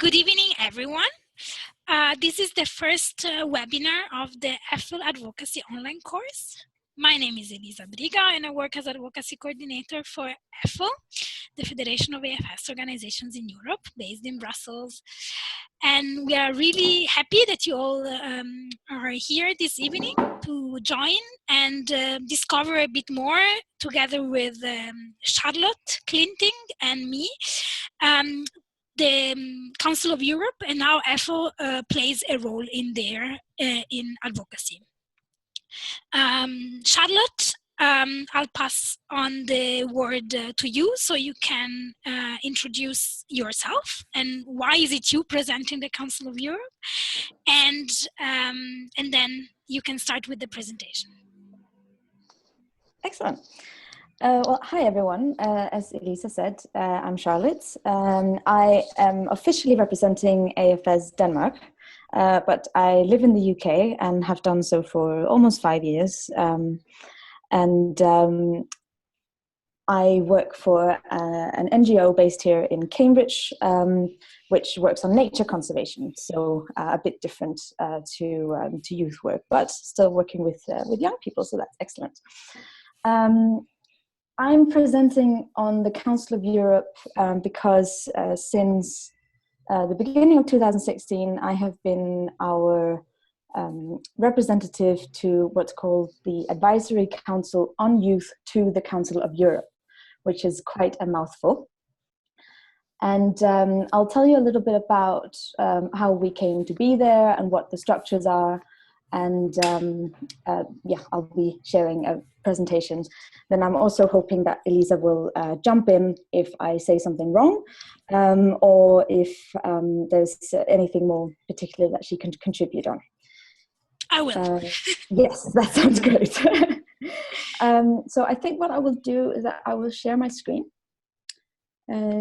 Good evening, everyone. This is the first webinar of the EFIL Advocacy online course. My name is Elisa Briga, and I work as Advocacy Coordinator for EFIL, the Federation of AFS Organizations in Europe, based in Brussels. And we are really happy that you all are here this evening to join and discover a bit more together with Charlotte Clinting and me. The Council of Europe and now EFIL plays a role in there in advocacy. Charlotte, I'll pass on the word to you so you can introduce yourself and why is it you presenting the Council of Europe, and then you can start with the presentation. Excellent. Well, hi everyone. As Elisa said, I'm Charlotte. I am officially representing AFS Denmark, but I live in the UK and have done so for almost 5 years. I work for an NGO based here in Cambridge, which works on nature conservation. So a bit different to youth work, but still working with young people. So that's excellent. I'm presenting on the Council of Europe because since the beginning of 2016, I have been our representative to what's called the Advisory Council on Youth to the Council of Europe, which is quite a mouthful. And I'll tell you a little bit about how we came to be there and what the structures are. And yeah, I'll be sharing a presentation. Then I'm also hoping that Elisa will jump in if I say something wrong, or if there's anything more particular that she can contribute on. I will. Yes, that sounds great. So I think what I will do is that I will share my screen.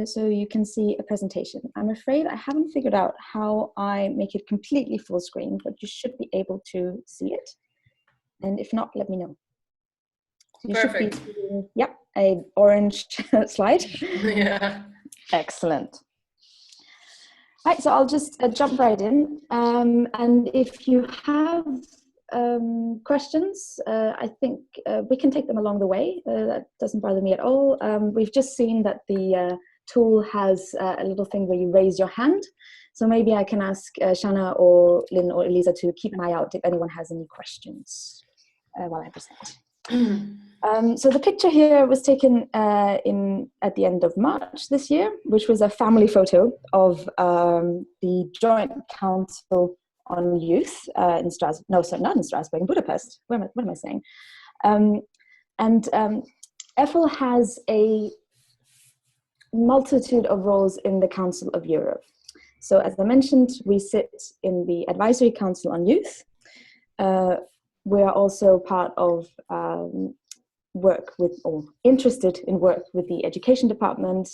So you can see a presentation. I'm afraid I haven't figured out how I make it completely full screen, but you should be able to see it. And if not, let me know. So you Perfect. should be seeing, yeah, an orange slide. Yeah. Excellent. Right, so I'll just jump right in. And if you have questions, I think we can take them along the way. That doesn't bother me at all. We've just seen that the tool has a little thing where you raise your hand. So maybe I can ask Shanna or Lynn or Elisa to keep an eye out if anyone has any questions while I present. So the picture here was taken at the end of March this year, which was a family photo of the Joint Council on Youth in Strasbourg. No, sorry, not in Strasbourg, in Budapest. What am I saying? EFIL has a multitude of roles in the Council of Europe. So as I mentioned, we sit in the Advisory Council on Youth. We are also part of work with, or interested in work with the Education Department.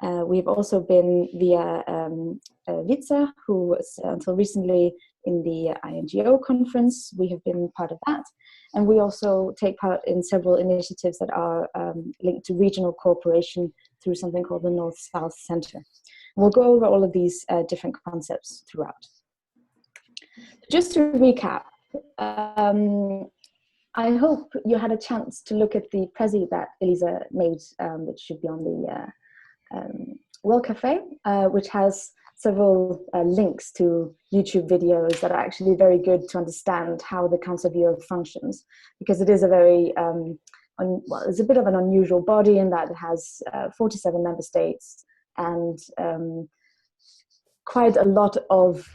We've also been via Vitsa, who was until recently in the INGO conference. We have been part of that. And we also take part in several initiatives that are linked to regional cooperation through something called the North-South Center. We'll go over all of these different concepts throughout. Just to recap, I hope you had a chance to look at the Prezi that Elisa made, which should be on the World Cafe, which has several links to YouTube videos that are actually very good to understand how the Council of Europe functions, because it is a very, well, it's a bit of an unusual body in that it has 47 member states and quite a lot of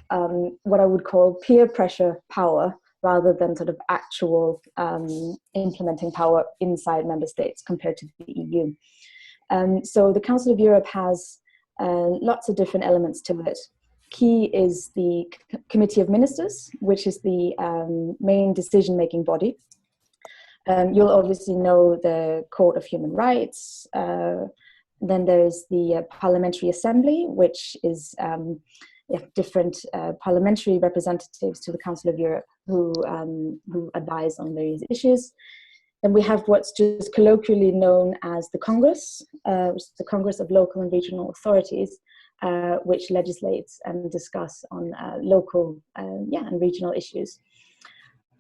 what I would call peer pressure power, rather than sort of actual implementing power inside member states compared to the EU. So the Council of Europe has lots of different elements to it. Key is the Committee of Ministers, which is the main decision-making body. You'll obviously know the Court of Human Rights. Then there's the Parliamentary Assembly, which is different parliamentary representatives to the Council of Europe who advise on various issues. Then we have what's just colloquially known as the Congress, which is the Congress of Local and Regional Authorities, which legislates and discuss on local and regional issues.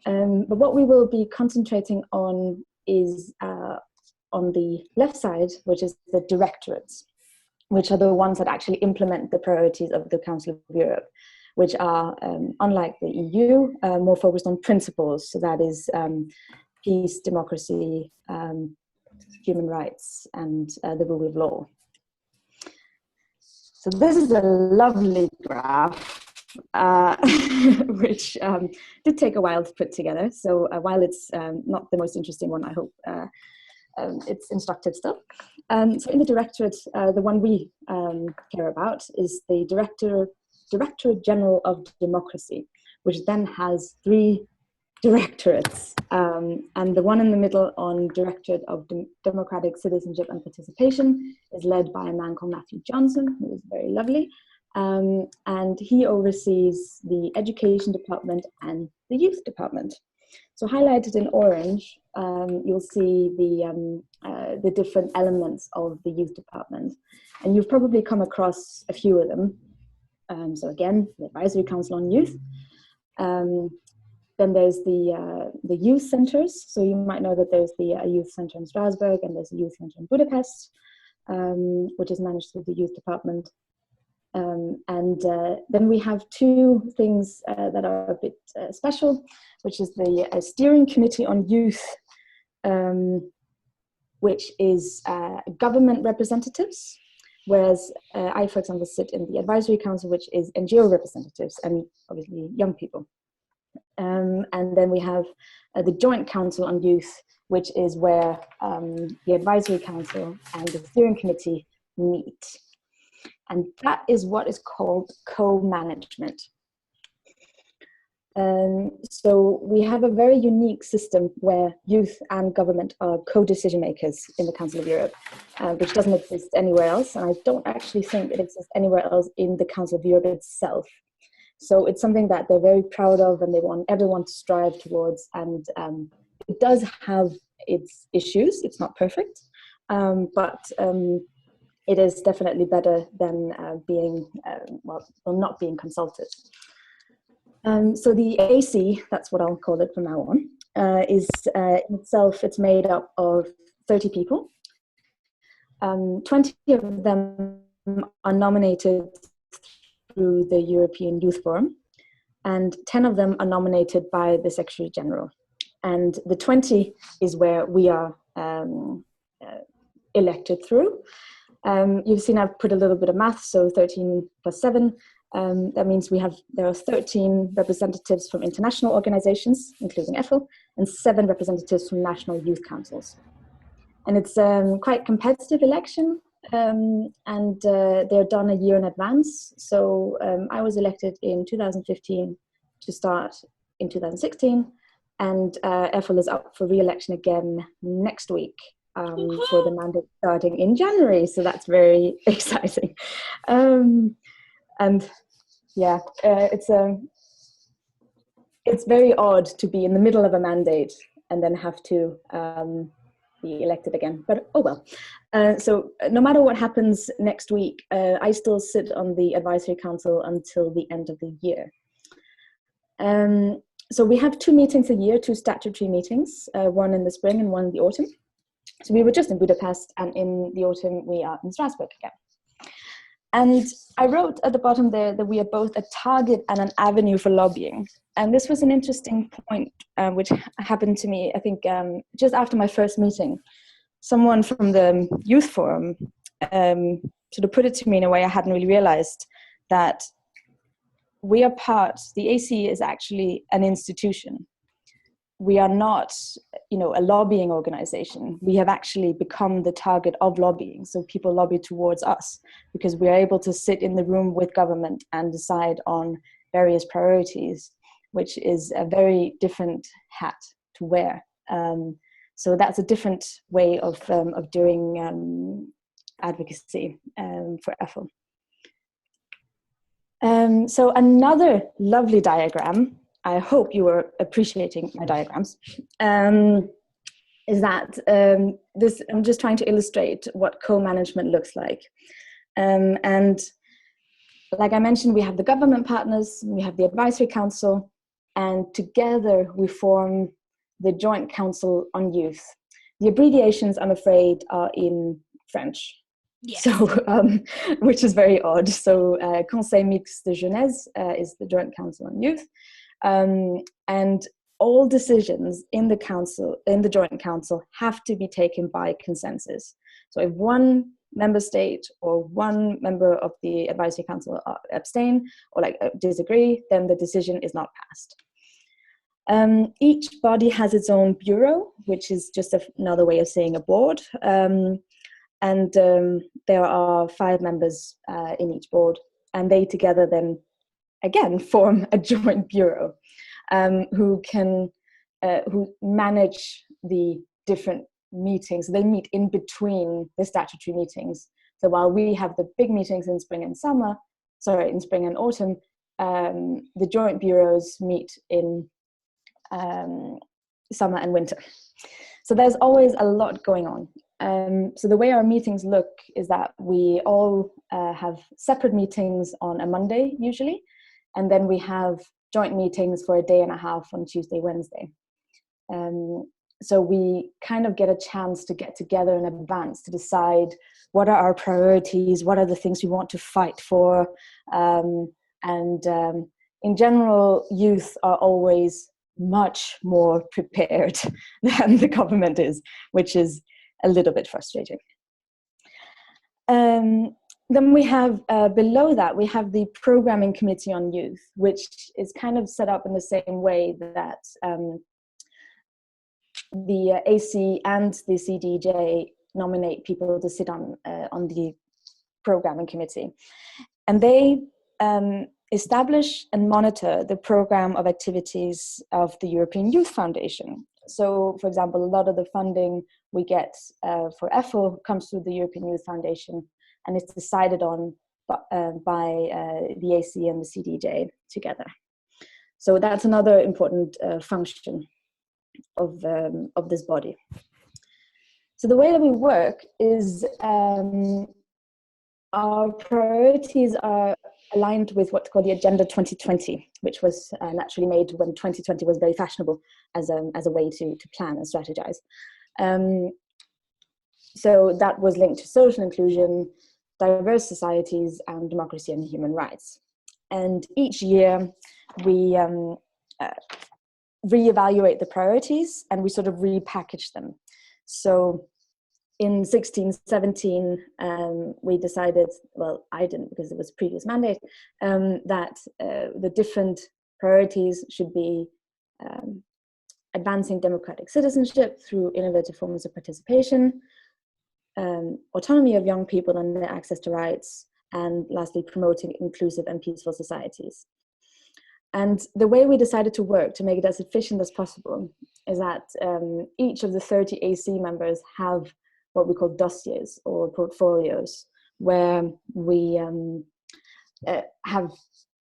But what we will be concentrating on is on the left side, which is the directorates, which are the ones that actually implement the priorities of the Council of Europe, which are, unlike the EU, more focused on principles. So that is peace, democracy, human rights, and the rule of law. So this is a lovely graph, which did take a while to put together. So while it's not the most interesting one, I hope it's instructive still. So in the directorate, the one we care about is the Directorate General of Democracy, which then has 3 directorates. And the one in the middle on Directorate of Democratic Citizenship and Participation is led by a man called Matthew Johnson, who is very lovely. And he oversees the Education Department and the Youth Department. So highlighted in orange, you'll see the different elements of the Youth Department. And you've probably come across a few of them. So again, the Advisory Council on Youth. Then there's the youth centers. So you might know that there's the youth center in Strasbourg, and there's a youth center in Budapest, which is managed through the youth department. Then we have 2 things that are a bit special, which is the steering committee on youth, which is government representatives, whereas I, for example, sit in the advisory council, which is NGO representatives and obviously young people. And then we have the Joint Council on Youth, which is where the Advisory Council and the Steering Committee meet. And that is what is called co-management. So we have a very unique system where youth and government are co-decision makers in the Council of Europe, which doesn't exist anywhere else. And I don't actually think it exists anywhere else in the Council of Europe itself. So it's something that they're very proud of, and they want everyone to strive towards. And it does have its issues. It's not perfect, but it is definitely better than not being consulted. So the AC, that's what I'll call it from now on, is in itself, it's made up of 30 people. 20 of them are nominated through the European Youth Forum, and 10 of them are nominated by the Secretary General. And the 20 is where we are elected through. You've seen I've put a little bit of math, so 13 plus 7. That means there are 13 representatives from international organizations, including EFIL, and 7 representatives from national youth councils. And it's quite competitive election, and they're done a year in advance. So I was elected in 2015 to start in 2016, and EFIL is up for re-election again next week for the mandate starting in January. So that's very exciting. And yeah, it's very odd to be in the middle of a mandate and then have to be elected again, but oh well. So no matter what happens next week, I still sit on the advisory council until the end of the year. So we have 2 meetings a year, 2 statutory meetings, one in the spring and one in the autumn. So we were just in Budapest, and in the autumn we are in Strasbourg again. And I wrote at the bottom there that we are both a target and an avenue for lobbying. And this was an interesting point, which happened to me, I think, just after my first meeting. Someone from the Youth Forum sort of put it to me in a way I hadn't really realized, that we are the AC is actually an institution. We are not, a lobbying organization. We have actually become the target of lobbying. So people lobby towards us because we are able to sit in the room with government and decide on various priorities, which is a very different hat to wear. So that's a different way of doing advocacy for EFIL. So another lovely diagram. I hope you were appreciating my diagrams. is that this, I'm just trying to illustrate what co-management looks like. And like I mentioned, we have the government partners, we have the advisory council, and together we form the Joint Council on Youth. The abbreviations, I'm afraid, are in French. Yes. So, which is very odd. So, Conseil Mixte de Jeunesse is the Joint Council on Youth. And all decisions in the council, in the Joint Council, have to be taken by consensus. So if one member state or one member of the advisory council abstain or disagree, then the decision is not passed. Each body has its own bureau, which is just another way of saying a board. And there are 5 members in each board, and they together then again form a joint bureau who manage the different meetings. They meet in between the statutory meetings. So while we have the big meetings in spring and autumn, the joint bureaus meet in summer and winter. So there's always a lot going on. So the way our meetings look is that we all have separate meetings on a Monday usually, and then we have joint meetings for a day and a half on Tuesday, Wednesday. So we kind of get a chance to get together in advance to decide what are our priorities, what are the things we want to fight for. In general, youth are always much more prepared than the government is, which is a little bit frustrating. Then we have, below that, we have the Programming Committee on Youth, which is kind of set up in the same way that the AC and the CDJ nominate people to sit on the Programming Committee. And they establish and monitor the program of activities of the European Youth Foundation. So, for example, a lot of the funding we get for EFIL comes through the European Youth Foundation, and it's decided on by the AC and the CDJ together. So that's another important function of this body. So the way that we work is our priorities are aligned with what's called the Agenda 2020, which was naturally made when 2020 was very fashionable as a way to plan and strategize. So that was linked to social inclusion, diverse societies, and democracy and human rights. And each year we reevaluate the priorities and we sort of repackage them. So in 16-17, we decided, well, I didn't because it was a previous mandate, that the different priorities should be advancing democratic citizenship through innovative forms of participation, autonomy of young people and their access to rights, and lastly, promoting inclusive and peaceful societies. And the way we decided to work to make it as efficient as possible is that each of the 30 AC members have what we call dossiers or portfolios, where we have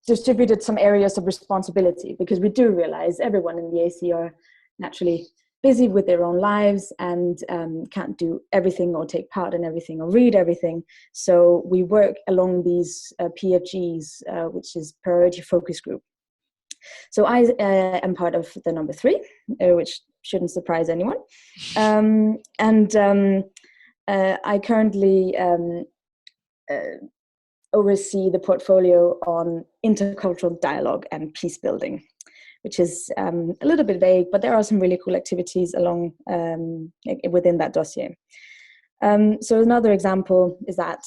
distributed some areas of responsibility, because we do realize everyone in the AC are naturally busy with their own lives and can't do everything or take part in everything or read everything. So we work along these PFGs, which is Priority Focus Group. So I am part of the number 3, which shouldn't surprise anyone. I currently oversee the portfolio on intercultural dialogue and peace building, which is a little bit vague, but there are some really cool activities along within that dossier. So another example is that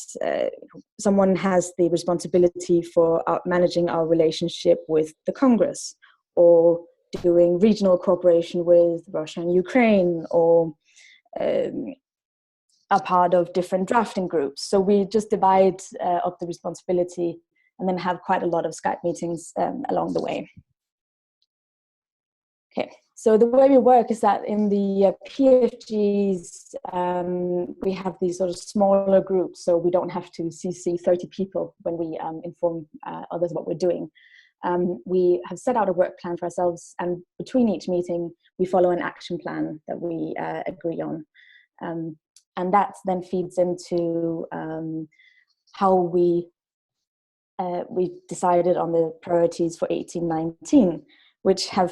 someone has the responsibility for managing our relationship with the Congress, or doing regional cooperation with Russia and Ukraine, or are part of different drafting groups. So we just divide up the responsibility and then have quite a lot of Skype meetings along the way. Okay, so the way we work is that in the PFGs, we have these sort of smaller groups, so we don't have to CC 30 people when we inform others what we're doing. we have set out a work plan for ourselves, and between each meeting, we follow an action plan that we agree on. And that then feeds into how we decided on the priorities for 1819, which are,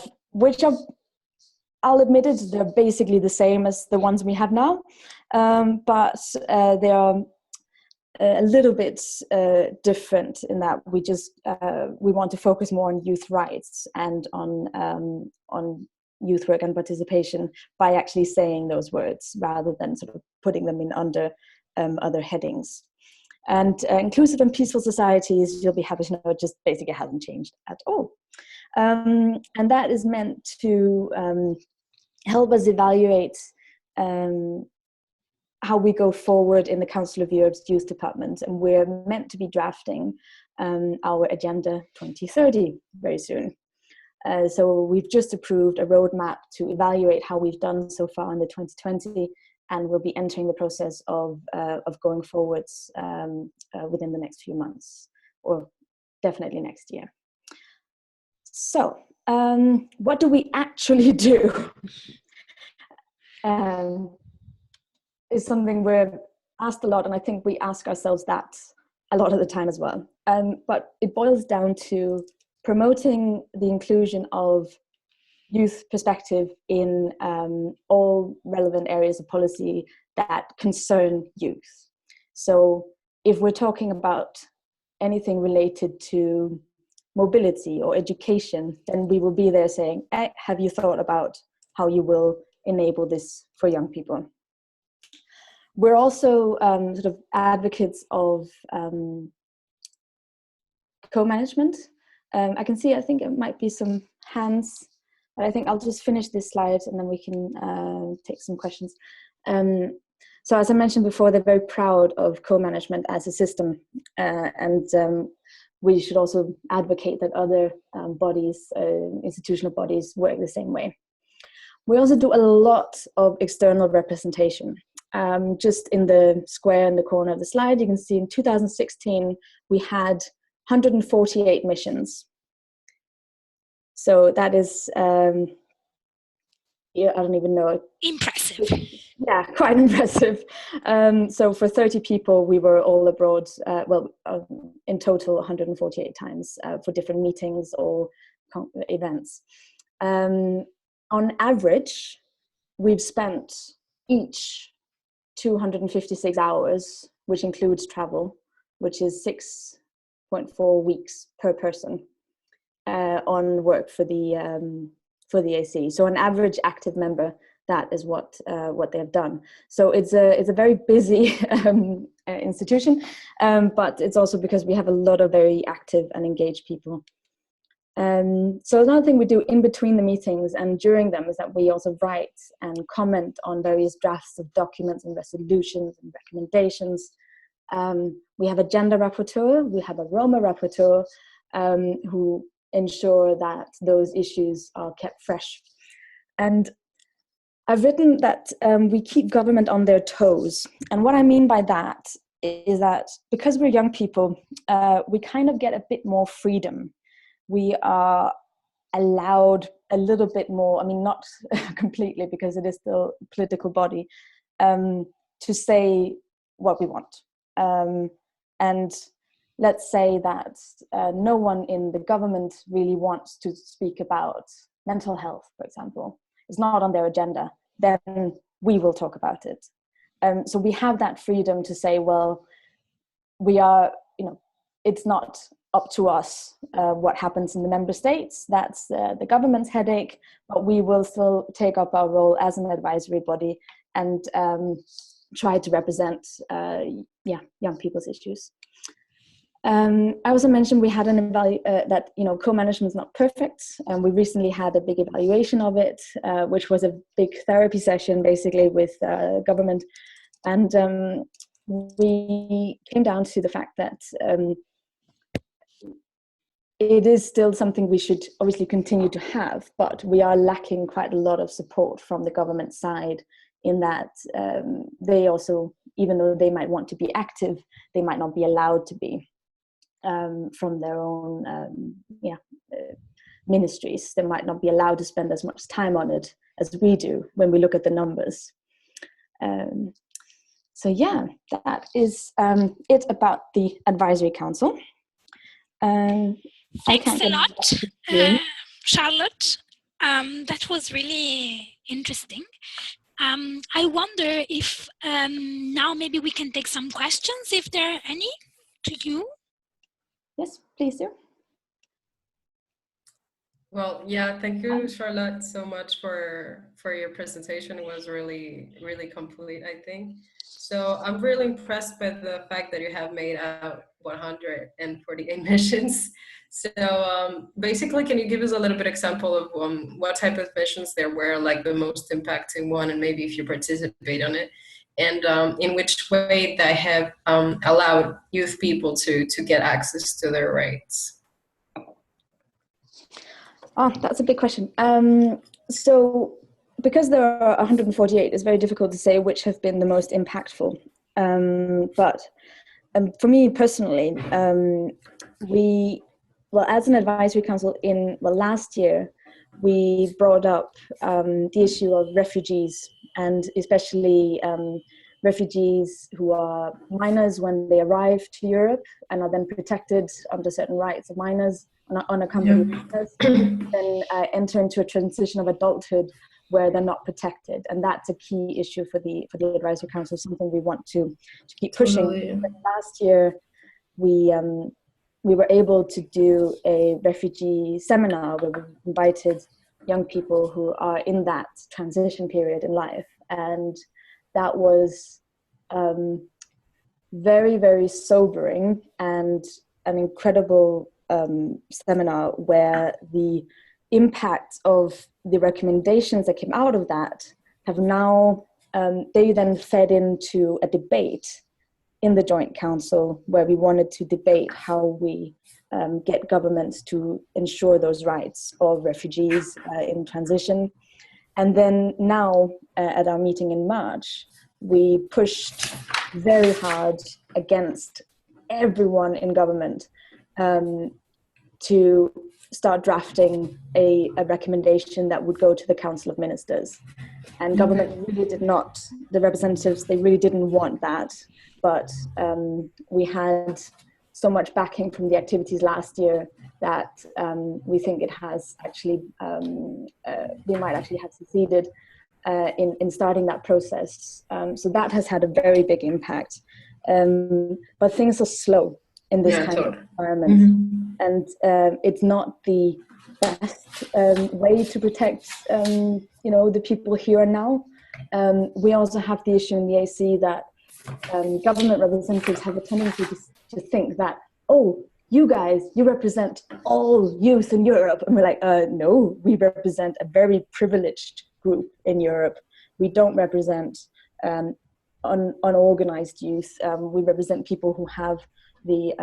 I'll admit it, they're basically the same as the ones we have now, but they are a little bit different in that we want to focus more on youth rights and on youth work and participation by actually saying those words rather than sort of putting them in under other headings. And inclusive and peaceful societies, you'll be happy to know, it just basically hasn't changed at all. And that is meant to help us evaluate how we go forward in the Council of Europe's Youth Department. And we're meant to be drafting our Agenda 2030 very soon. So we've just approved a roadmap to evaluate how we've done so far in the 2020, and we'll be entering the process of going forwards within the next few months, or definitely next year. So what do we actually do? Is something we're asked a lot, and I think we ask ourselves that a lot of the time as well. But it boils down to promoting the inclusion of youth perspective in all relevant areas of policy that concern youth. So if we're talking about anything related to mobility or education, then we will be there saying, have you thought about how you will enable this for young people? We're also sort of advocates of co-management. I can see, I think it might be some hands, but I think I'll just finish this slide and then we can take some questions. So as I mentioned before, they're very proud of co-management as a system, and we should also advocate that other bodies, institutional bodies, work the same way. We also do a lot of external representation. Just in the square in the corner of the slide, you can see in 2016, we had 148 missions. So that is, yeah, I don't even know. Impressive. Yeah, quite impressive. So for 30 people, we were all abroad, in total 148 times for different meetings or events. On average, we've spent each 256 hours, which includes travel, which is 6.4 weeks per person on work for the AC. So an average active member, that is what they have done. So it's a very busy institution, but it's also because we have a lot of very active and engaged people. So another thing we do in between the meetings and during them is that we also write and comment on various drafts of documents and resolutions and recommendations. We have a gender rapporteur, we have a Roma rapporteur, who ensure that those issues are kept fresh. And I've written that we keep government on their toes. And what I mean by that is that because we're young people, we kind of get a bit more freedom. We are allowed a little bit more, I mean, not completely because it is still a political body, to say what we want. And let's say that no one in the government really wants to speak about mental health, for example. It's not on their agenda. Then we will talk about it. So we have that freedom to say, well, we are, it's not up to us what happens in the member states. That's the government's headache, but we will still take up our role as an advisory body and try to represent young people's issues. I also mentioned we had an that co-management is not perfect, and we recently had a big evaluation of it, which was a big therapy session basically with government, and we came down to the fact that it is still something we should obviously continue to have, but we are lacking quite a lot of support from the government side in that they also, even though they might want to be active, they might not be allowed to be. from their own ministries. They might not be allowed to spend as much time on it as we do when we look at the numbers. So yeah, that is it about the Advisory Council. Thanks a lot, Charlotte. That was really interesting. I wonder if now maybe we can take some questions, if there are any, to you. Yes, please do. Well, yeah, thank you, Charlotte, so much for your presentation. It was really, really complete, I think. So I'm really impressed by the fact that you have made out 148 missions. So basically, can you give us a little bit example of what type of missions there were, like the most impacting one, and maybe if you participate on it, and in which way they have allowed youth people to get access to their rights? Oh, that's a big question. So because there are 148, it's very difficult to say which have been the most impactful. But for me personally, as an advisory council last year, we brought up the issue of refugees, and especially refugees who are minors when they arrive to Europe and are then protected under certain rights of minors, unaccompanied minors, then enter into a transition of adulthood where they're not protected, and that's a key issue for the advisory council. Something we want to keep pushing. Totally. Last year, we were able to do a refugee seminar where we invited young people who are in that transition period in life, and that was very, very sobering and an incredible seminar where the impact of the recommendations that came out of that have now, they then fed into a debate in the Joint Council where we wanted to debate how we get governments to ensure those rights of refugees in transition. And then now at our meeting in March, we pushed very hard against everyone in government to start drafting a recommendation that would go to the Council of Ministers. And government really did not, the representatives, they really didn't want that. But we had so much backing from the activities last year that we think it has actually, we might actually have succeeded in starting that process. So that has had a very big impact. But things are slow in this kind of environment. And it's not the best way to protect, the people here and now. We also have the issue in the AC that government representatives have a tendency to think that, oh, you guys, you represent all youth in Europe. And we're like, no, we represent a very privileged group in Europe. We don't represent unorganized youth. We represent people who have the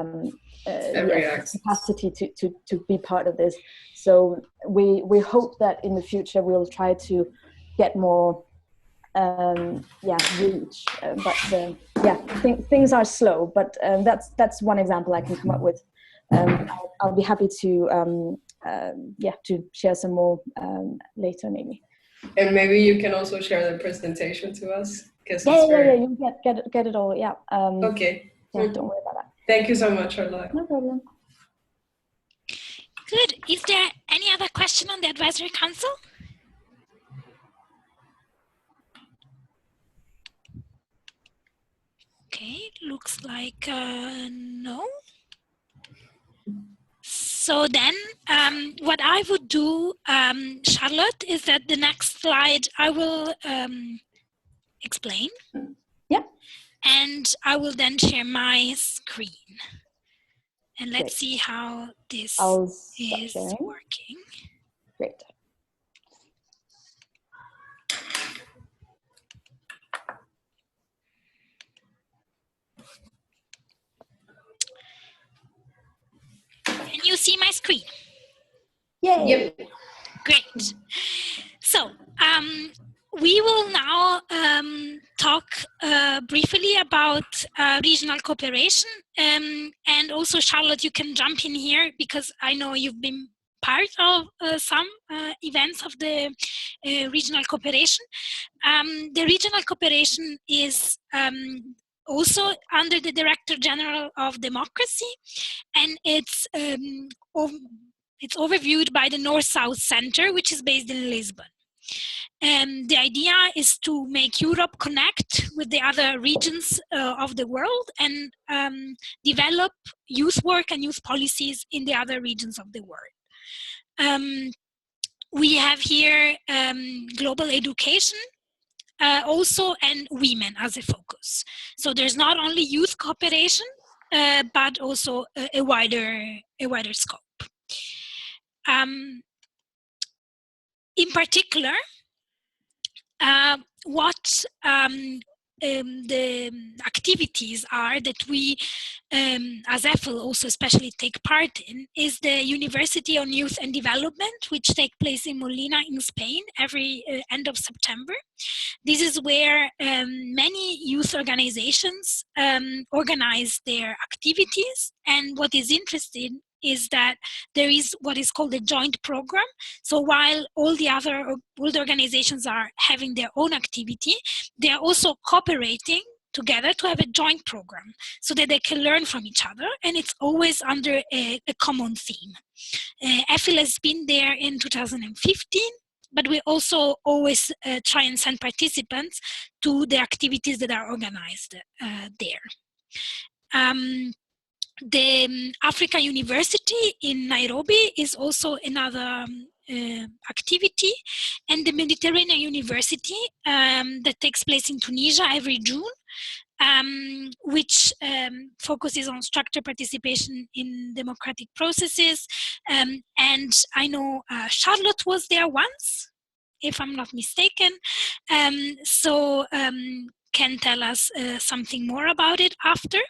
capacity to be part of this. So we hope that in the future we'll try to get more reach. Things are slow, but that's one example I can come up with. I'll be happy to share some more later maybe. And maybe you can also share the presentation to us. You get it all. Yeah. Okay. Yeah, don't worry about that. Thank you so much, Charlotte. No problem. Good. Is there any other question on the Advisory Council? Okay, looks like no. So then what I would do, Charlotte, is that the next slide I will explain. Yeah. And I will then share my screen. And let's see how this is working. Great. Can you see my screen? Yay. Yep. Great. So we will now talk briefly about regional cooperation. And also, Charlotte, you can jump in here because I know you've been part of some events of the regional cooperation. The regional cooperation is also under the Director General of Democracy, and it's overviewed by the North-South Center, which is based in Lisbon. The idea is to make Europe connect with the other regions of the world and develop youth work and youth policies in the other regions of the world. We have here global education also, and women as a focus. So there's not only youth cooperation, but also a wider scope. In particular, what the activities are that we, as EFIL, also especially take part in, is the University on Youth and Development, which take place in Molina in Spain every end of September. This is where many youth organizations organize their activities, and what is interesting is that there is what is called a joint program. So while all the organizations are having their own activity, they are also cooperating together to have a joint program so that they can learn from each other, and it's always under a common theme. EFIL has been there in 2015, but we also always try and send participants to the activities that are organized there. The Africa University in Nairobi is also another activity, and the Mediterranean University that takes place in Tunisia every June, which focuses on structured participation in democratic processes. And I know Charlotte was there once, if I'm not mistaken, so can tell us something more about it after.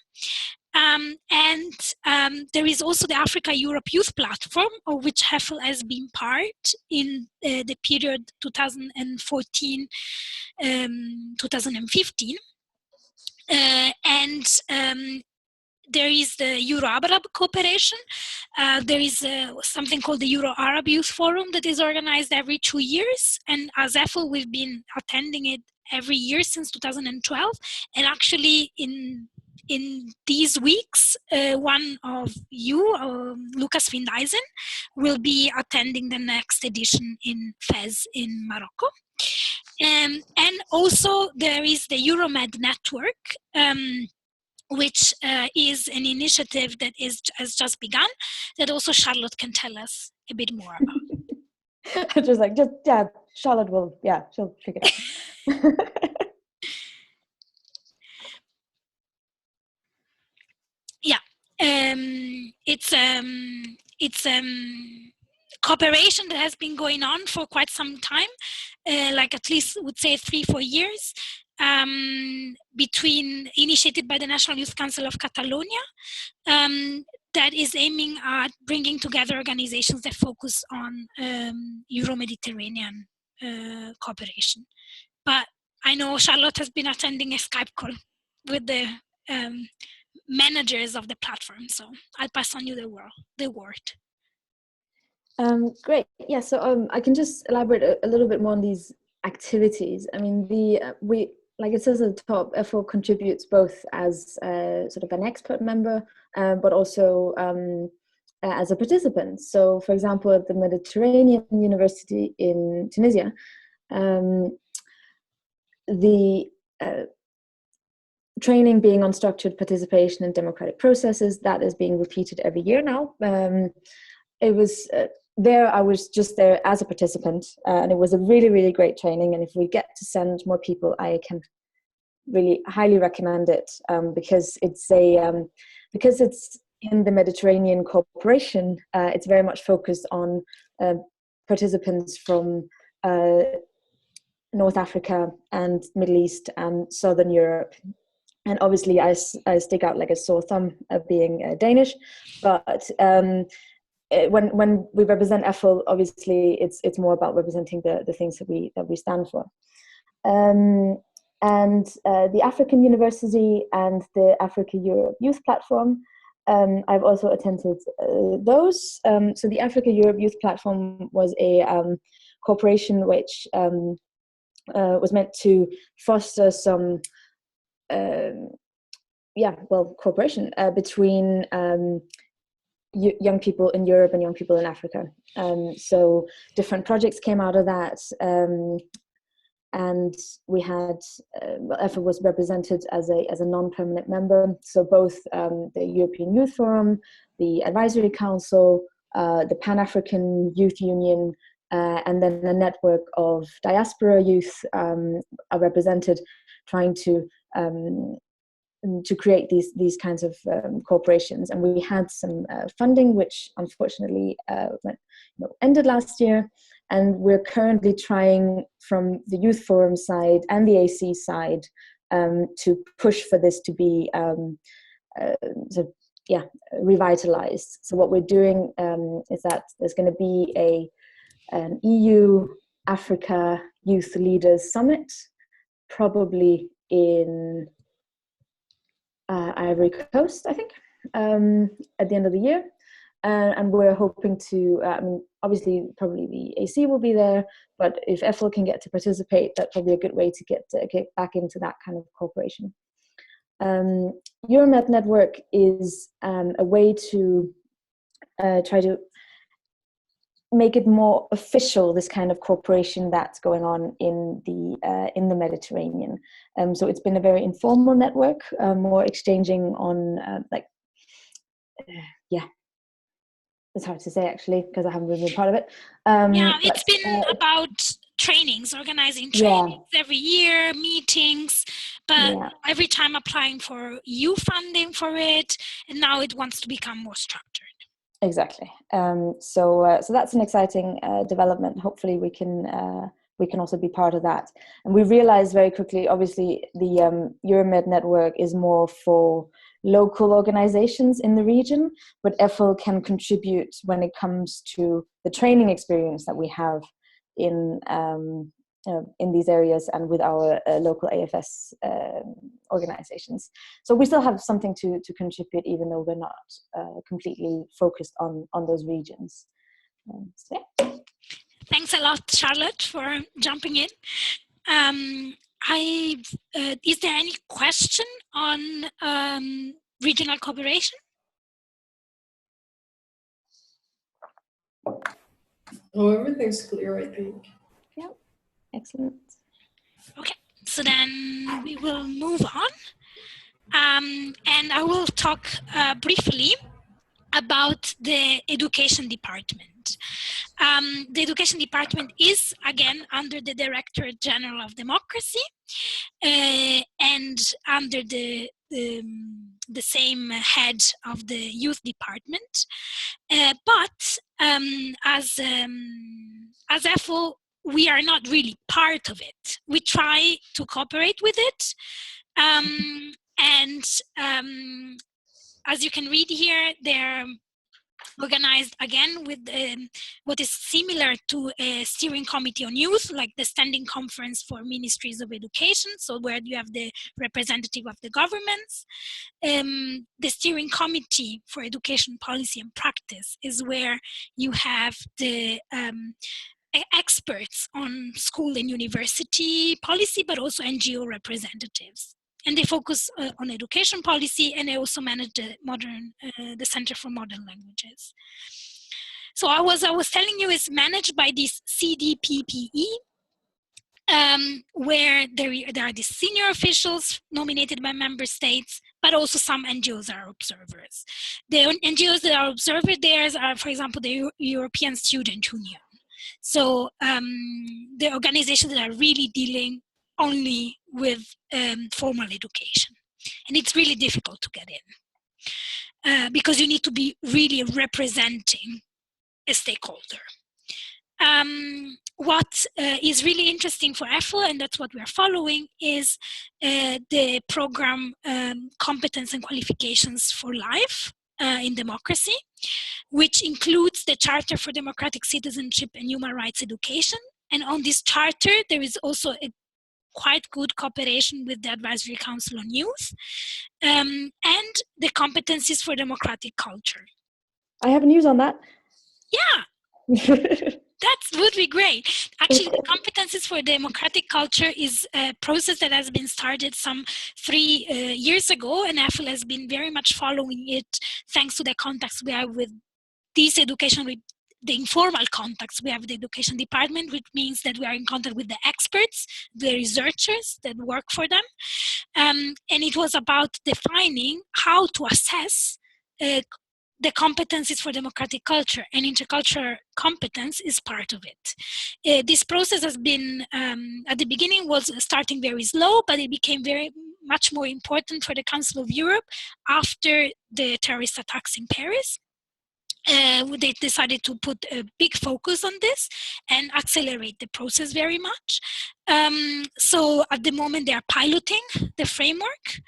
There is also the Africa-Europe Youth Platform, of which EFIL has been part in the period 2014-2015. There is the Euro-Arab cooperation. There is something called the Euro-Arab Youth Forum that is organized every 2 years. And as EFIL, we've been attending it every year since 2012. And actually, in these weeks, one of you, Lucas Vindeisen, will be attending the next edition in Fez in Morocco. And also there is the Euromed network, which is an initiative that has just begun, that also Charlotte can tell us a bit more about. Charlotte will, she'll figure it out. It's cooperation that has been going on for quite some time, like at least would say 3-4 years, initiated by the National Youth Council of Catalonia, that is aiming at bringing together organizations that focus on Euro-Mediterranean cooperation. But I know Charlotte has been attending a Skype call with the managers of the platform, so I'll pass on you the word. Great. Yeah. So I can just elaborate a little bit more on these activities. I mean, we, like it says at the top, EFIL contributes both as sort of an expert member, but also as a participant. So, for example, at the Mediterranean University in Tunisia, the training being on structured participation in democratic processes, that is being repeated every year now. It was I was just there as a participant, and it was a really, really great training. And if we get to send more people, I can really highly recommend it, because it's in the Mediterranean cooperation. It's very much focused on participants from North Africa and Middle East and Southern Europe. And obviously, I stick out like a sore thumb being Danish, but when we represent EFIL, obviously it's more about representing the things that we stand for. and the African University and the Africa-Europe Youth Platform. I've also attended those. So the Africa-Europe Youth Platform was a corporation which was meant to foster some cooperation between young people in Europe and young people in Africa. So different projects came out of that, and we had EFIL was represented as a non-permanent member. So both the European Youth Forum, the Advisory Council, the Pan-African Youth Union, and then a network of diaspora youth are represented, trying to create these kinds of corporations. And we had some funding, which unfortunately ended last year. And we're currently trying from the Youth Forum side and the AC side to push for this to be revitalized. So what we're doing is that there's going to be an EU Africa Youth Leaders Summit, probably in Ivory Coast, I think, at the end of the year. And we're hoping to, obviously, probably the AC will be there, but if EFIL can get to participate, that's probably a good way to get back into that kind of cooperation. Euromed Network is a way to try to make it more official, this kind of cooperation that's going on in the Mediterranean. So it's been a very informal network, more exchanging on it's hard to say actually because I haven't really been part of it. It's been about trainings, organizing trainings every year, meetings, but every time applying for EU funding for it, and now it wants to become more structured. Exactly. So that's an exciting development. Hopefully we can also be part of that. And we realized very quickly, obviously, the Euromed network is more for local organizations in the region, but EFIL can contribute when it comes to the training experience that we have in these areas and with our local AFS organizations. So we still have something to contribute, even though we're not completely focused on those regions. Thanks a lot, Charlotte, for jumping in. Is there any question on regional cooperation? Oh, everything's clear, I think. Yeah, excellent. Okay, so then we will move on. And I will talk briefly about the education department. The education department is, again, under the Director General of Democracy and under the same head of the youth department. But as EFIL, we are not really part of it. We try to cooperate with it. As you can read here, they're organized again with what is similar to a steering committee on youth, like the Standing Conference for Ministries of Education, so where you have the representative of the governments. The Steering Committee for Education Policy and Practice is where you have the experts on school and university policy, but also NGO representatives. And they focus on education policy, and they also manage the Center for Modern Languages. So I was telling you, it's managed by this CDPPE, where there are these senior officials nominated by member states, but also some NGOs are observers. The NGOs that are observers there are, for example, the European Student Union. So the organizations that are really dealing only with formal education. And it's really difficult to get in because you need to be really representing a stakeholder. What is really interesting for EFIL, and that's what we are following, is the program Competence and Qualifications for Life in Democracy, which includes the Charter for Democratic Citizenship and Human Rights Education. And on this charter, there is also a quite good cooperation with the Advisory Council on Youth, and the competencies for democratic culture. I have news on that. Yeah. That would be great. Actually, the competencies for democratic culture is a process that has been started some 3 years ago, and EFIL has been very much following it thanks to the contacts we have with this education, with the informal contacts we have with the education department, which means that we are in contact with the experts, the researchers that work for them. And it was about defining how to assess the competencies for democratic culture, and intercultural competence is part of it. This process has been, at the beginning was starting very slow, but it became very much more important for the Council of Europe after the terrorist attacks in Paris. They decided to put a big focus on this and accelerate the process very much. So at the moment they are piloting the framework,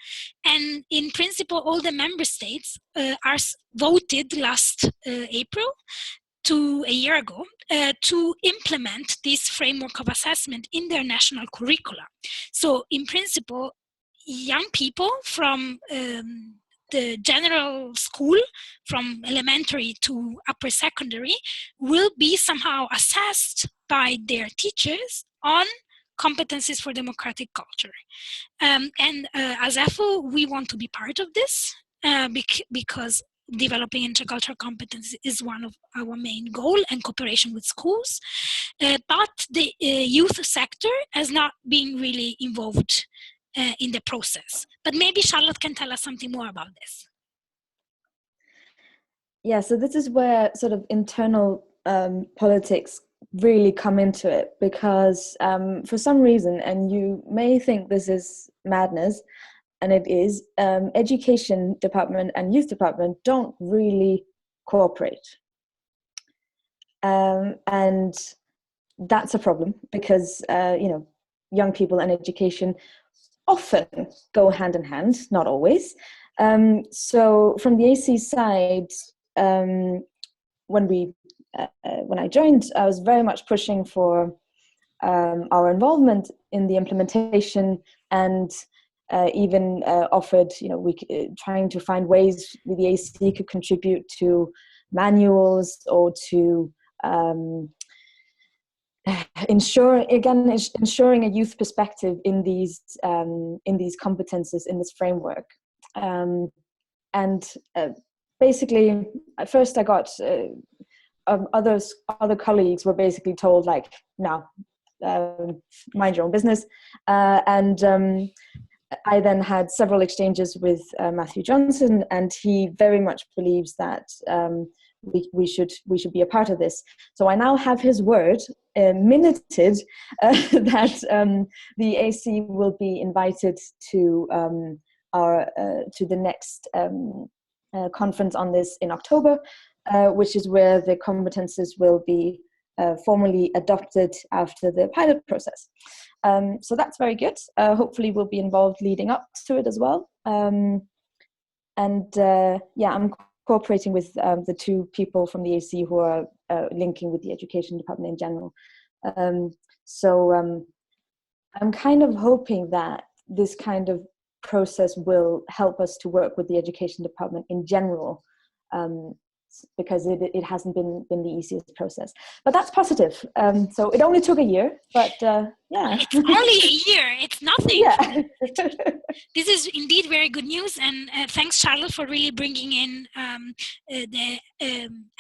and in principle all the member states are voted last April, a year ago, to implement this framework of assessment in their national curricula. So in principle, young people from the general school, from elementary to upper secondary, will be somehow assessed by their teachers on competencies for democratic culture. And as EFIL, we want to be part of this because developing intercultural competence is one of our main goals, and cooperation with schools. But the youth sector has not been really involved in the process. But maybe Charlotte can tell us something more about this. Yeah, so this is where sort of internal politics really come into it, because for some reason, and you may think this is madness, and it is, education department and youth department don't really cooperate. And that's a problem because, young people and education often go hand in hand, not always. So from the AC side, when I joined, I was very much pushing for our involvement in the implementation, and even offered, trying to find ways the AC could contribute to manuals or to ensuring a youth perspective in these competences in this framework. Basically, at first I got other colleagues were basically told, like, no, mind your own business, and I then had several exchanges with Matthew Johnson, and he very much believes that we should be a part of this. So I now have his word, minuted, that the AC will be invited to the next conference on this in October, which is where the competences will be formally adopted after the pilot process. So that's very good. Hopefully we'll be involved leading up to it as well. I'm cooperating with the two people from the AC who are linking with the education department in general. I'm kind of hoping that this kind of process will help us to work with the education department in general, because it hasn't been the easiest process, but that's positive. So it only took a year, but yeah. It's only a year, it's nothing. Yeah. This is indeed very good news, and thanks, Charlotte, for really bringing in the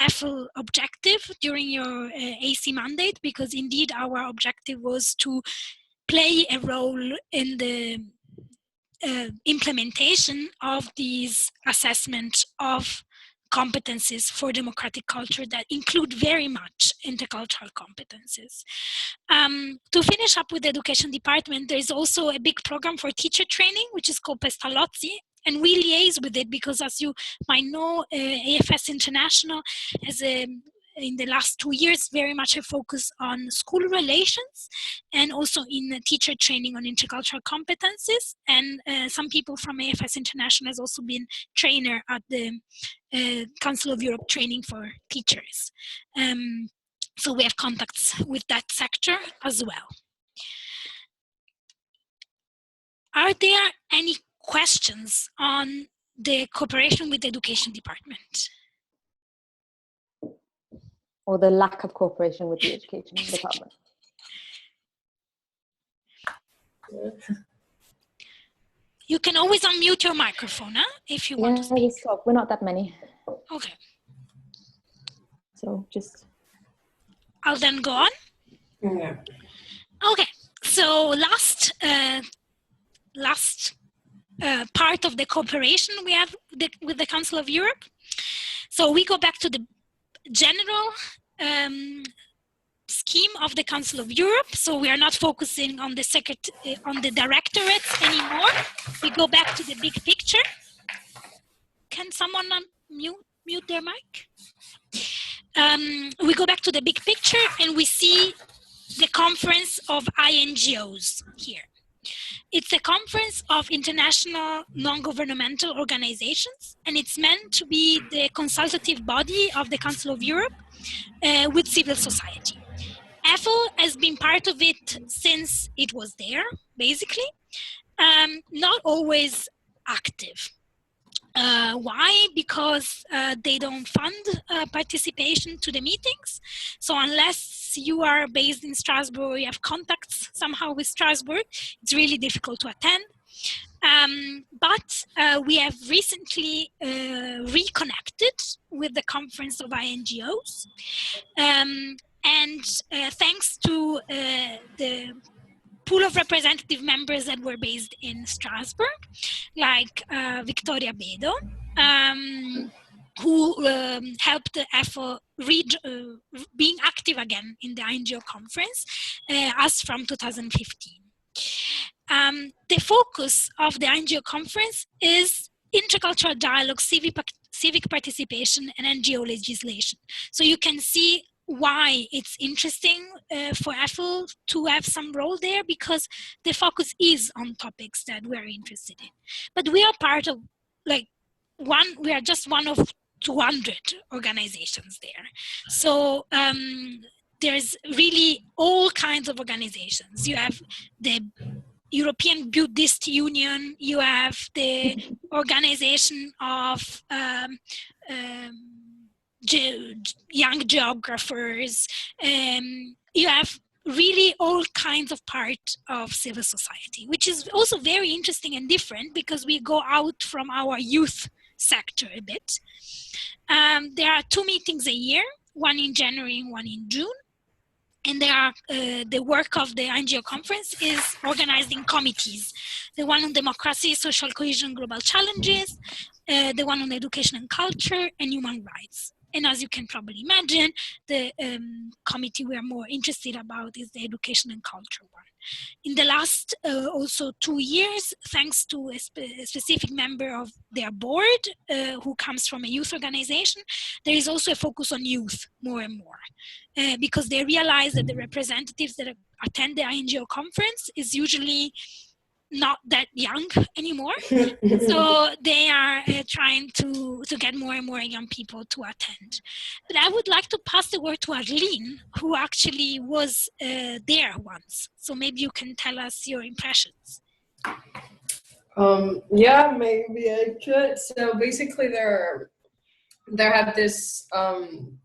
EFIL objective during your AC mandate, because indeed our objective was to play a role in the implementation of these assessment of competencies for democratic culture that include very much intercultural competencies. To finish up with the education department, there is also a big program for teacher training, which is called Pestalozzi, and we liaise with it because, as you might know, AFS International has in the last 2 years very much a focus on school relations, and also in teacher training on intercultural competencies. And some people from AFS International has also been trainer at the Council of Europe training for teachers. So we have contacts with that sector as well. Are there any questions on the cooperation with the education department? Or the lack of cooperation with the education department? You can always unmute your microphone, if you want to speak. Just talk. We're not that many. Okay. So just... I'll then go on. Yeah. Okay. So last part of the cooperation we have with the Council of Europe. So we go back to the general scheme of the Council of Europe. So we are not focusing on the directorates anymore. We go back to the big picture. Can someone mute their mic? We go back to the big picture and we see the conference of INGOs here. It's a conference of international non-governmental organizations, and it's meant to be the consultative body of the Council of Europe with civil society. EFIL has been part of it since it was there, basically, not always active. Why? Because they don't fund participation to the meetings. So unless you are based in Strasbourg, you have contacts somehow with Strasbourg, it's really difficult to attend. But we have recently reconnected with the Conference of INGOs. And thanks to the pool of representative members that were based in Strasbourg, like Victoria Bedo, who helped EFIL being active again in the INGO conference as from 2015. The focus of the INGO conference is intercultural dialogue, civic participation, and NGO legislation. So you can see why it's interesting for EFIL to have some role there, because the focus is on topics that we're interested in. But we are part of, we are just one of 200 organizations there. So there's really all kinds of organizations. You have the European Buddhist Union, you have the organization of young geographers, you have really all kinds of part of civil society, which is also very interesting and different because we go out from our youth sector a bit. There are 2 meetings a year, one in January and one in June. And there are, the work of the INGO conference is organizing committees. The one on democracy, social cohesion, global challenges, the one on education and culture, and human rights. And as you can probably imagine, the committee we are more interested about is the education and culture one. In the last also 2 years, thanks to a specific member of their board who comes from a youth organization, there is also a focus on youth more and more. Because they realize that the representatives that attend the INGO conference is usually not that young anymore. So they are trying to get more and more young people to attend. But I would like to pass the word to Arlene, who actually was there once. So maybe you can tell us your impressions. Yeah, maybe I could. So basically there have this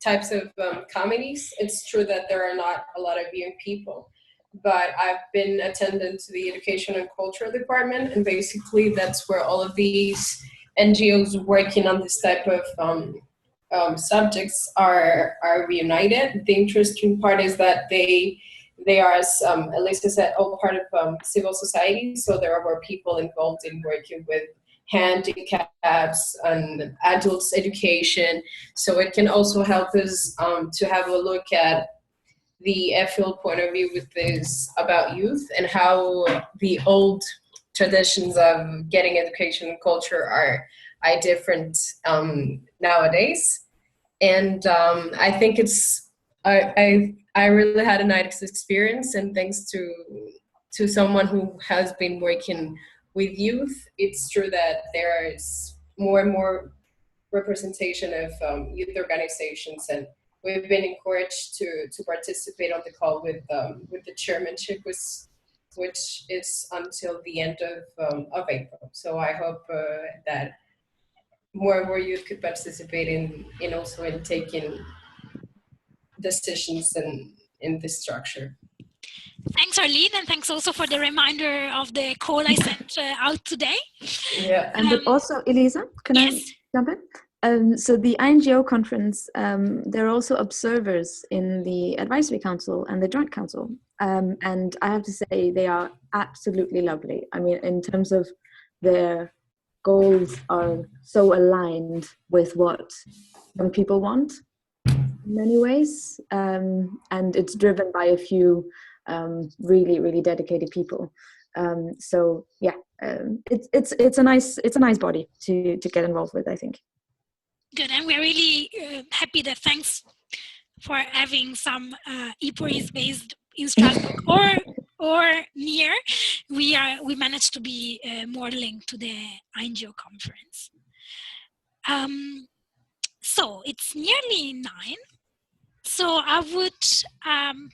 types of committees. It's true that there are not a lot of young people, but I've been attendant to the Education and Culture Department, and basically that's where all of these NGOs working on this type of subjects are reunited. The interesting part is that they are, as Elisa said, all part of civil society, so there are people involved in working with handicaps and adults education. So it can also help us to have a look at the EFIL point of view with this about youth and how the old traditions of getting education and culture are different nowadays. And I think it's I really had a nice experience, and thanks to someone who has been working with youth, it's true that there is more and more representation of youth organizations, and we've been encouraged to participate on the call with the chairmanship, which is until the end of April. So I hope that more and more youth could participate in also in taking decisions in this structure. Thanks, Arlene, and thanks also for the reminder of the call I sent out today. Yeah. But also, Elisa, can yes. I jump in? So the INGO conference, there are also observers in the advisory council and the joint council. And I have to say, they are absolutely lovely. I mean, in terms of their goals are so aligned with what young people want in many ways. And it's driven by a few really, really dedicated people. So yeah, it's a nice body to get involved with, I think. Good, and we're really happy that thanks for having some EPORIs based in Strasbourg or near, we managed to be more linked to the INGO conference. So it's nearly 9. So I would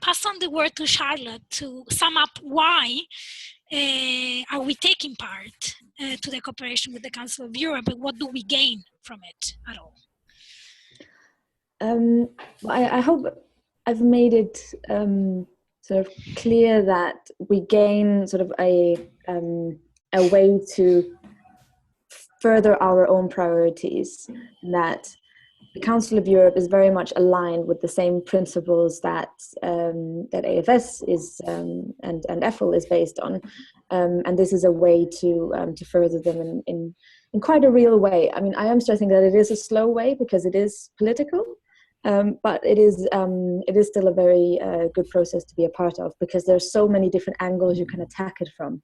pass on the word to Charlotte to sum up why are we taking part to the cooperation with the Council of Europe, and what do we gain from it at all? I hope I've made it sort of clear that we gain sort of a way to further our own priorities, that the Council of Europe is very much aligned with the same principles that that AFS is and EFIL is based on, and this is a way to further them in quite a real way. I mean, I am stressing that it is a slow way because it is political, but it is still a very good process to be a part of, because there's so many different angles you can attack it from.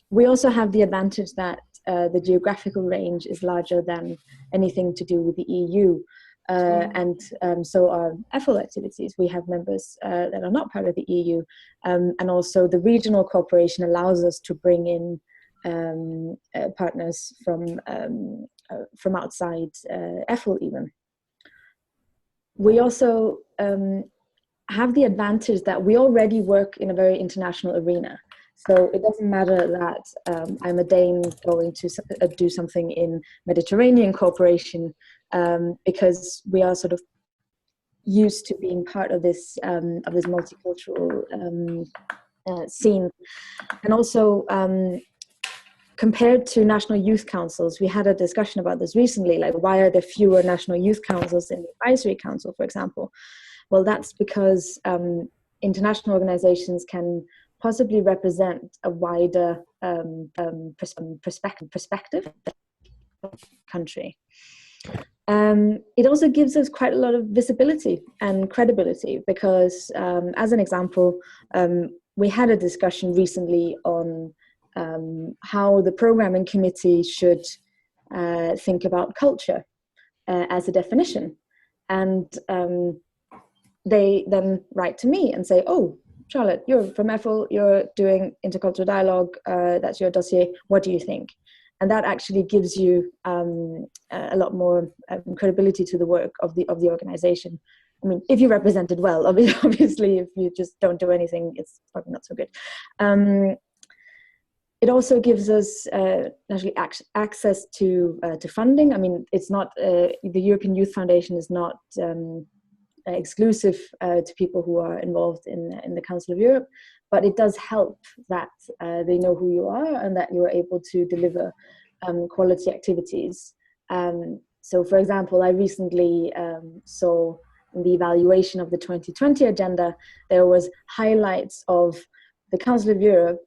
We also have the advantage that the geographical range is larger than anything to do with the EU. And so our EFIL activities, we have members that are not part of the EU. And also the regional cooperation allows us to bring in partners from outside EFIL even. We also have the advantage that we already work in a very international arena. So it doesn't matter that I'm a Dane going to do something in Mediterranean cooperation, because we are sort of used to being part of this multicultural scene. And also, compared to national youth councils, we had a discussion about this recently, like why are there fewer national youth councils in the advisory council, for example? Well, that's because international organizations can possibly represent a wider perspective of the country. It also gives us quite a lot of visibility and credibility, because as an example, we had a discussion recently on how the programming committee should think about culture as a definition. And they then write to me and say, oh, Charlotte, you're from EFIL, you're doing intercultural dialogue, that's your dossier, what do you think? And that actually gives you a lot more credibility to the work of the organization. I mean, if you represent it well, obviously, if you just don't do anything, it's probably not so good. It also gives us actually access to funding. I mean, it's not, the European Youth Foundation is not exclusive to people who are involved in the Council of Europe, but it does help that they know who you are and that you are able to deliver quality activities. So, for example, I recently saw in the evaluation of the 2020 agenda, there was highlights of the Council of Europe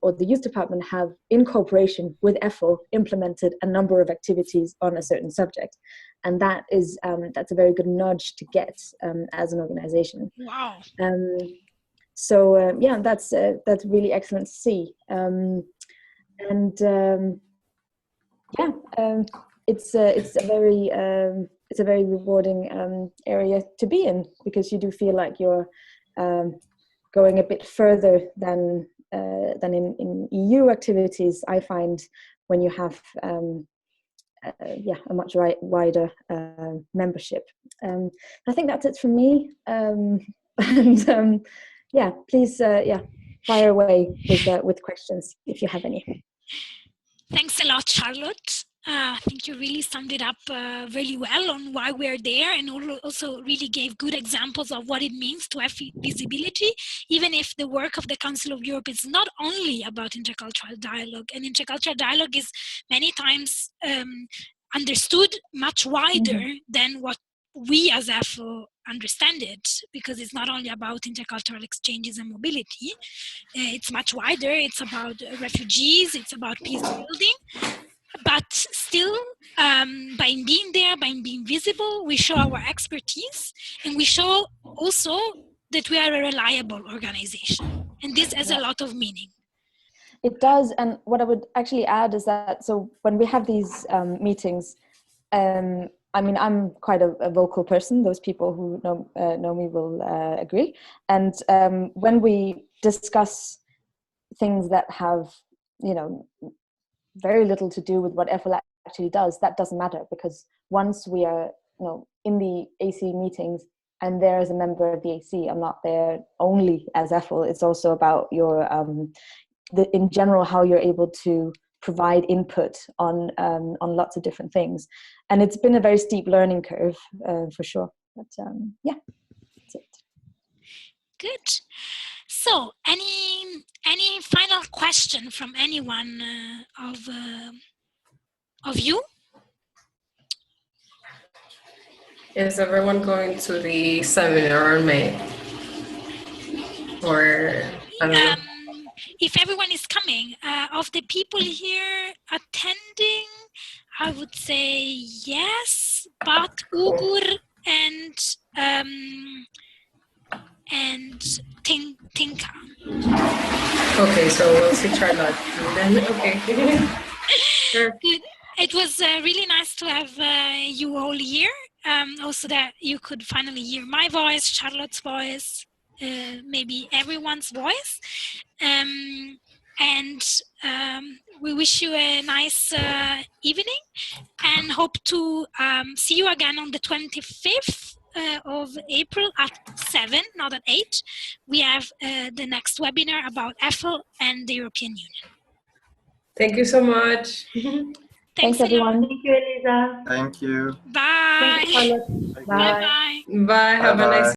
or the Youth Department have, in cooperation with EFIL, implemented a number of activities on a certain subject. And that is, that's a very good nudge to get as an organization. Wow. So yeah, that's really excellent to see. It's a very rewarding area to be in, because you do feel like you're going a bit further than in EU activities. I find when you have a much wider membership. I think that's it from me. Yeah, please, fire away with questions if you have any. Thanks a lot, Charlotte. I think you really summed it up really well on why we're there, and also really gave good examples of what it means to have visibility, even if the work of the Council of Europe is not only about intercultural dialogue, and intercultural dialogue is many times understood much wider than what we as EFIL understand it, because it's not only about intercultural exchanges and mobility. It's much wider. It's about refugees, it's about peace building. But still, by being there, by being visible, we show our expertise, and we show also that we are a reliable organization. And this has a lot of meaning. It does. And what I would actually add is that, so when we have these meetings, I mean, I'm quite a vocal person. Those people who know me will agree. And when we discuss things that have, very little to do with what EFIL actually does, that doesn't matter, because once we are, in the AC meetings and there as a member of the AC, I'm not there only as EFIL. It's also about your, in general, how you're able to provide input on lots of different things. And it's been a very steep learning curve for sure. But yeah, that's it. Good. So, any final question from anyone of you? Is everyone going to the seminar in May? Or I don't know. If everyone is coming, of the people here attending, I would say yes, but Ugur and Tinka. Okay, so we'll see Charlotte then. Okay. Sure. Good. It was really nice to have you all here. Also that you could finally hear my voice, Charlotte's voice, maybe everyone's voice. And we wish you a nice evening, and hope to see you again on the 25th of April at 7, not at 8. We have the next webinar about EFIL and the European Union. Thank you so much. Thanks everyone. Thank you, Elisa. Thank you. Bye. Thank you, Charlotte. Bye. Bye. Have a nice